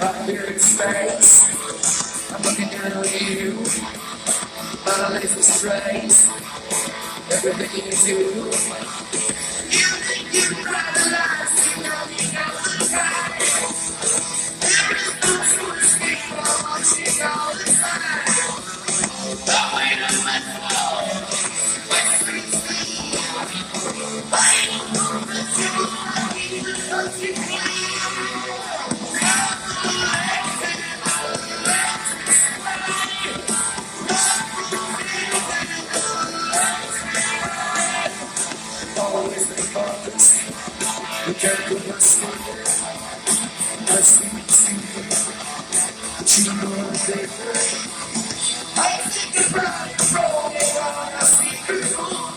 Up here in space, I'm looking down on you. My life is strange, everything you do. You think you're proud of life, you know the time. There is no to escape, I'm watching all the time. The weight of my soul, my sweet sleep. I don't know the truth, I need to touch you clean. Always the focus, we can't put my sleep. I see you, but you know I'm different. I think about it, rolling on a secret hole.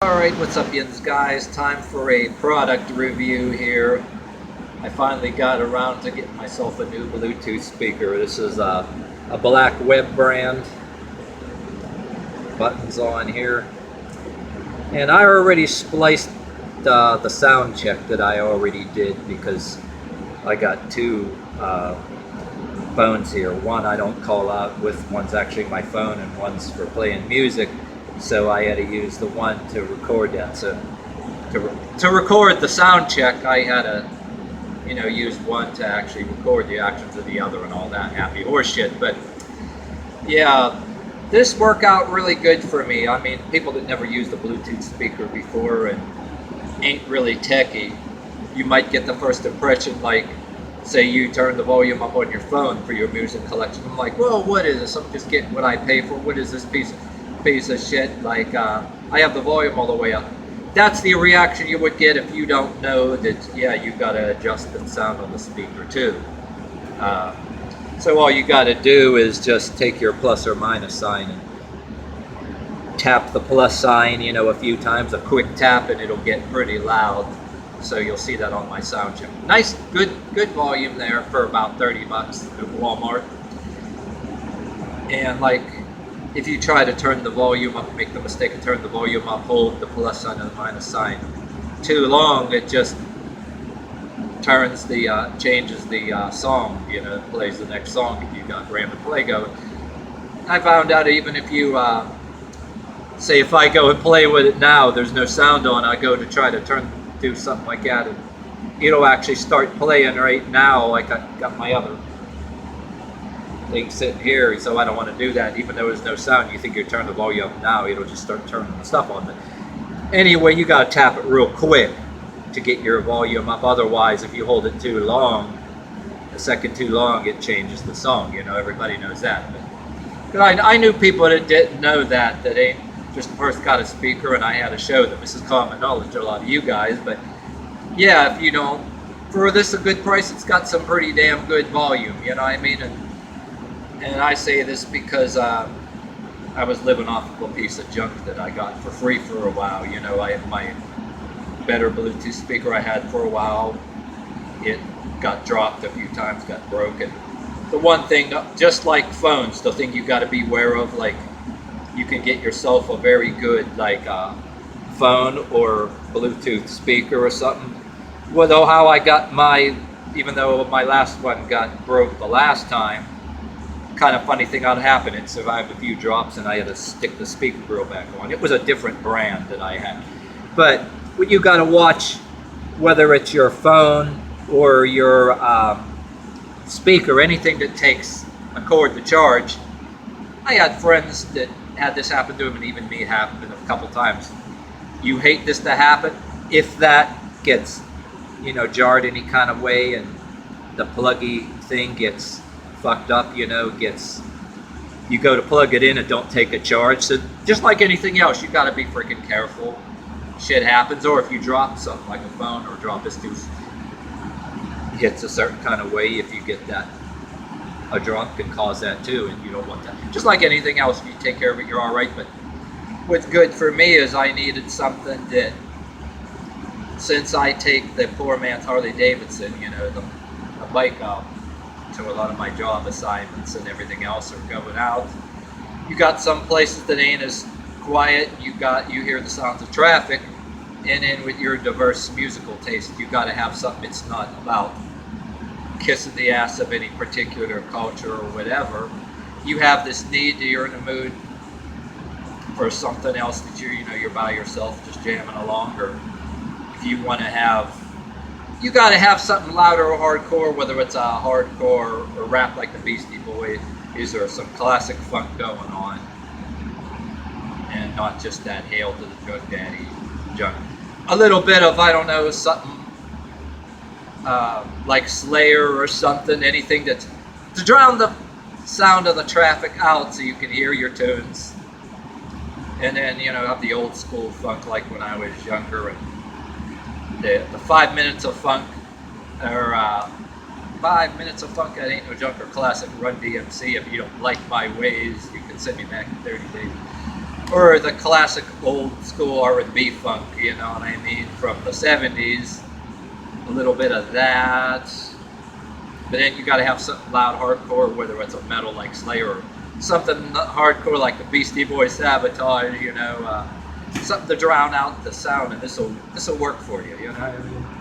Alright, what's up yins guys? Time for a product review here. I finally got around to getting myself a new Bluetooth speaker. This is a black web brand. Buttons on here. And I already spliced the sound check that I already did because I got two phones here. One I don't call out with, one's actually my phone and one's for playing music. So I had to use the one to record that. So to record the sound check, I had to, use one to actually record the actions of the other and all that happy horse shit. But yeah, this worked out really good for me. I mean, people that never used a Bluetooth speaker before and ain't really techie, you might get the first impression like, say you turn the volume up on your phone for your music collection. I'm like, whoa, what is this? I'm just getting what I pay for. What is this piece of shit? Like, I have the volume all the way up. That's the reaction you would get if you don't know that, yeah, you gotta adjust the sound on the speaker too. So all you gotta do is just take your plus or minus sign and tap the plus sign, a few times, a quick tap, and it'll get pretty loud. So you'll see that on my sound check. Nice, good volume there for about 30 bucks at Walmart. And like, if you try to turn the volume up, make the mistake of turning the volume up, hold the plus sign and the minus sign too long, it just turns changes the song, plays the next song if you got random play going. I found out even if you, say if I go and play with it now, there's no sound on, I go to try to do something like that, and it'll actually start playing right now, like I got my other thing sitting here, so I don't want to do that. Even though there's no sound, you think you're turning the volume up now, it'll just start turning the stuff on. But anyway, you got to tap it real quick to get your volume up. Otherwise, if you hold it too long, a second too long, it changes the song. Everybody knows that. But I knew people that didn't know that ain't just first got a speaker, and I had to show them. This is common knowledge to a lot of you guys, but yeah, if you don't, for this a good price, it's got some pretty damn good volume, you know what I mean? And I say this because I was living off of a piece of junk that I got for free for a while. I had my better Bluetooth speaker I had for a while. It got dropped a few times, got broken. The one thing, just like phones, the thing you got to be aware of, like, you can get yourself a very good phone or Bluetooth speaker or something. Well, how I got even though my last one got broke the last time, kind of funny thing had happened. It survived a few drops and I had to stick the speaker grill back on. It was a different brand that I had. But what you got to watch, whether it's your phone or your speaker, anything that takes a cord to charge. I had friends that had this happen to them, and even me happened a couple times. You hate this to happen. If that gets, jarred any kind of way and the pluggy thing gets fucked up, you go to plug it in and don't take a charge. So just like anything else, you got to be freaking careful. Shit happens. Or if you drop something like a phone or drop this too, hits a certain kind of way, if you get that a drunk can cause that too, and you don't want that. Just like anything else, if you take care of it, you're all right. But what's good for me is I needed something that, since I take the poor man's Harley Davidson, you know, the bike out to a lot of my job assignments and everything else, or going out. You got some places that ain't as quiet. You hear the sounds of traffic, and then with your diverse musical taste, you got to have something that's not about kissing the ass of any particular culture or whatever. You have this need that you're in the mood for something else that you're by yourself just jamming along, or if you want to have, you got to have something louder or hardcore, whether it's a hardcore or rap like the Beastie Boys, or some classic funk going on, and not just that hail to the drug daddy junk. A little bit of, I don't know, something like Slayer or something, anything that's to drown the sound of the traffic out so you can hear your tunes. And then, have the old school funk like when I was younger, and the 5 minutes of funk, or 5 minutes of funk, that ain't no junk, or classic Run DMC. If you don't like my ways, you can send me back in 30 days. Or the classic old school R&B funk, you know what I mean, from the 70s. A little bit of that. But then you got to have something loud, hardcore, whether it's a metal like Slayer, or something hardcore like the Beastie Boys, Sabotage, something to drown out the sound, and this will work for you, you know what I mean?